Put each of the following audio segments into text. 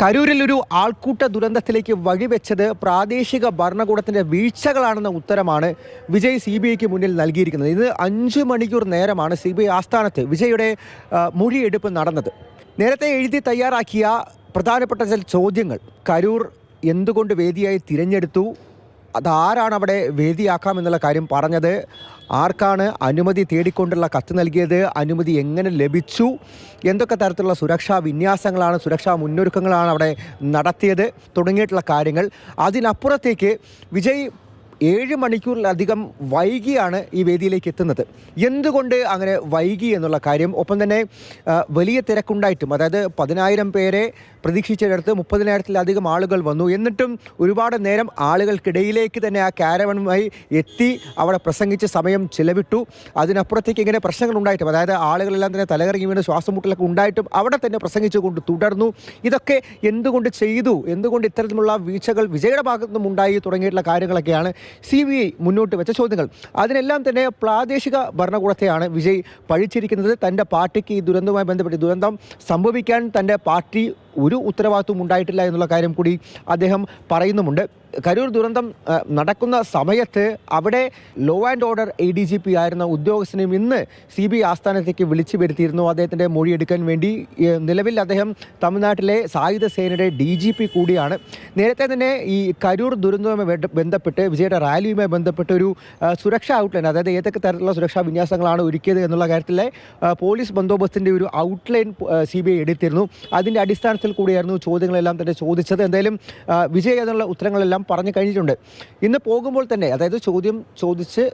കരൂരിൽ ഒരു ആൾക്കൂട്ട ദുരന്തത്തിലേക്ക് വഴിവെച്ചത് പ്രാദേശിക ഭരണകൂടത്തിൻ്റെ വീഴ്ചകളാണെന്ന ഉത്തരമാണ് വിജയ് CBIക്ക് മുന്നിൽ നൽകിയിരിക്കുന്നത്. ഇത് 5 മണിക്കൂർ നേരമാണ് CBI ആസ്ഥാനത്ത് വിജയുടെ മൊഴിയെടുപ്പ് നടന്നത്. നേരത്തെ എഴുതി തയ്യാറാക്കിയ പ്രധാനപ്പെട്ട ചില ചോദ്യങ്ങൾ: കരൂർ എന്തുകൊണ്ട് വേദിയായി തിരഞ്ഞെടുത്തു, അതാരാണ് അവിടെ വേദിയാക്കാമെന്നുള്ള കാര്യം പറഞ്ഞത്, ആർക്കാണ് അനുമതി തേടിക്കൊണ്ടുള്ള കത്ത് നൽകിയത്, അനുമതി എങ്ങനെ ലഭിച്ചു, എന്തൊക്കെ തരത്തിലുള്ള സുരക്ഷാ വിന്യാസങ്ങളാണ്, സുരക്ഷാ മുന്നൊരുക്കങ്ങളാണ് അവിടെ നടത്തിയത് തുടങ്ങിയിട്ടുള്ള കാര്യങ്ങൾ. അതിനപ്പുറത്തേക്ക് വിജയ് 7 മണിക്കൂറിലധികം വൈകിയാണ് ഈ വേദിയിലേക്ക് എത്തുന്നത്. എന്തുകൊണ്ട് അങ്ങനെ വൈകി എന്നുള്ള കാര്യം, ഒപ്പം തന്നെ വലിയ തിരക്കുണ്ടായിട്ടും, അതായത് 10,000 പേരെ പ്രതീക്ഷിച്ചിടത്ത് 30,000-ത്തിലധികം ആളുകൾ വന്നു. എന്നിട്ടും ഒരുപാട് നേരം ആളുകൾക്കിടയിലേക്ക് തന്നെ ആ കാരവനുമായി എത്തി അവിടെ പ്രസംഗിച്ച് സമയം ചിലവിട്ടു. അതിനപ്പുറത്തേക്ക് ഇങ്ങനെ പ്രശ്നങ്ങൾ ഉണ്ടായിട്ടും, അതായത് ആളുകളെല്ലാം തന്നെ തലകറങ്ങി വീണ് ശ്വാസം മുട്ടലൊക്കെ ഉണ്ടായിട്ടും അവിടെ തന്നെ പ്രസംഗിച്ചുകൊണ്ട് തുടർന്നു. ഇതൊക്കെ എന്തുകൊണ്ട് ചെയ്തു, എന്തുകൊണ്ട് ഇത്തരത്തിലുള്ള വീഴ്ചകൾ വിജയുടെ ഭാഗത്തു നിന്നും ഉണ്ടായി തുടങ്ങിയിട്ടുള്ള കാര്യങ്ങളൊക്കെയാണ് CBI മുന്നോട്ട് വെച്ച ചോദ്യങ്ങൾ. അതിനെല്ലാം തന്നെ പ്രാദേശിക ഭരണകൂടത്തെയാണ് വിജയ് പഴിച്ചിരിക്കുന്നത്. തൻ്റെ പാർട്ടിക്ക് ഈ ദുരന്തവുമായി ബന്ധപ്പെട്ട് ദുരന്തം സംഭവിക്കാൻ തൻ്റെ പാർട്ടി ഒരു ഉത്തരവാദിത്വം ഉണ്ടായിട്ടില്ല എന്നുള്ള കാര്യം കൂടി അദ്ദേഹം പറയുന്നുമുണ്ട്. കരൂർ ദുരന്തം നടക്കുന്ന സമയത്ത് അവിടെ ലോ ആൻഡ് ഓർഡർ ADGP ആയിരുന്ന ഉദ്യോഗസ്ഥനെയും ഇന്ന് CBI ആസ്ഥാനത്തേക്ക് വിളിച്ചു വരുത്തിയിരുന്നു അദ്ദേഹത്തിൻ്റെ മൊഴിയെടുക്കാൻ വേണ്ടി. നിലവിൽ അദ്ദേഹം തമിഴ്നാട്ടിലെ സായുധ സേനയുടെ DGP കൂടിയാണ്. നേരത്തെ തന്നെ ഈ കരൂർ ദുരന്തവുമായി ബന്ധപ്പെട്ട് വിജയുടെ റാലിയുമായി ബന്ധപ്പെട്ട് ഒരു സുരക്ഷാ ഔട്ട്ലൈൻ, അതായത് ഏതൊക്കെ തരത്തിലുള്ള സുരക്ഷാ വിന്യാസങ്ങളാണ് ഒരുക്കിയത് എന്നുള്ള കാര്യത്തിലെ പോലീസ് ബന്ദോബസ്തിൻ്റെ ഒരു ഔട്ട്ലൈൻ CBI എടുത്തിരുന്നു. അതിൻ്റെ അടിസ്ഥാനത്തിൽ കൂടിയായിരുന്നു ചോദ്യങ്ങളെല്ലാം തന്നെ ചോദിച്ചത്. എന്തായാലും വിജയ് എന്നുള്ള ഉത്തരങ്ങളെല്ലാം പറഞ്ഞു കഴിഞ്ഞിട്ടുണ്ട്. ഇന്ന് പോകുമ്പോൾ തന്നെ, അതായത് ചോദ്യം ചോദിച്ച്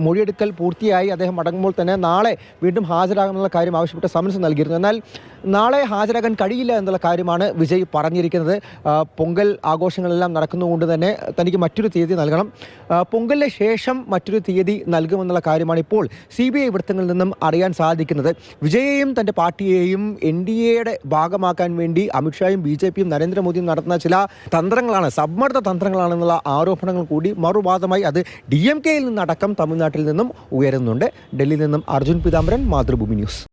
മൊഴിയെടുക്കൽ പൂർത്തിയായി അദ്ദേഹം മടങ്ങുമ്പോൾ തന്നെ നാളെ വീണ്ടും ഹാജരാകാനുള്ള കാര്യം ആവശ്യപ്പെട്ട് സമൻസ് നൽകിയിരുന്നു. എന്നാൽ നാളെ ഹാജരാകാൻ കഴിയില്ല എന്നുള്ള കാര്യമാണ് വിജയ് പറഞ്ഞിരിക്കുന്നത്. പൊങ്കൽ ആഘോഷങ്ങളെല്ലാം നടക്കുന്നതുകൊണ്ട് തന്നെ തനിക്ക് മറ്റൊരു തീയതി നൽകണം. പൊങ്കലിന് ശേഷം മറ്റൊരു തീയതി നൽകുമെന്നുള്ള കാര്യമാണ് ഇപ്പോൾ CBI വൃത്തങ്ങളിൽ നിന്നും അറിയാൻ സാധിക്കുന്നത്. വിജയെയും തൻ്റെ പാർട്ടിയെയും NDAയുടെ ഭാഗമാക്കാൻ വേണ്ടി അമിത്ഷായും BJPയും നരേന്ദ്രമോദിയും നടത്തുന്ന ചില തന്ത്രങ്ങളാണ്, സമ്മർദ്ദ തന്ത്രങ്ങളാണെന്നുള്ള ആരോപണങ്ങൾ കൂടി മറുവാദമായി അത് DMKയിൽ നിന്നടക്കം തമിഴ്നാട്ടിൽ നിന്നും ഉയരുന്നുണ്ട്. ഡൽഹിയിൽ നിന്നും അർജുൻ പീതാംബരൻ, മാതൃഭൂമി ന്യൂസ്.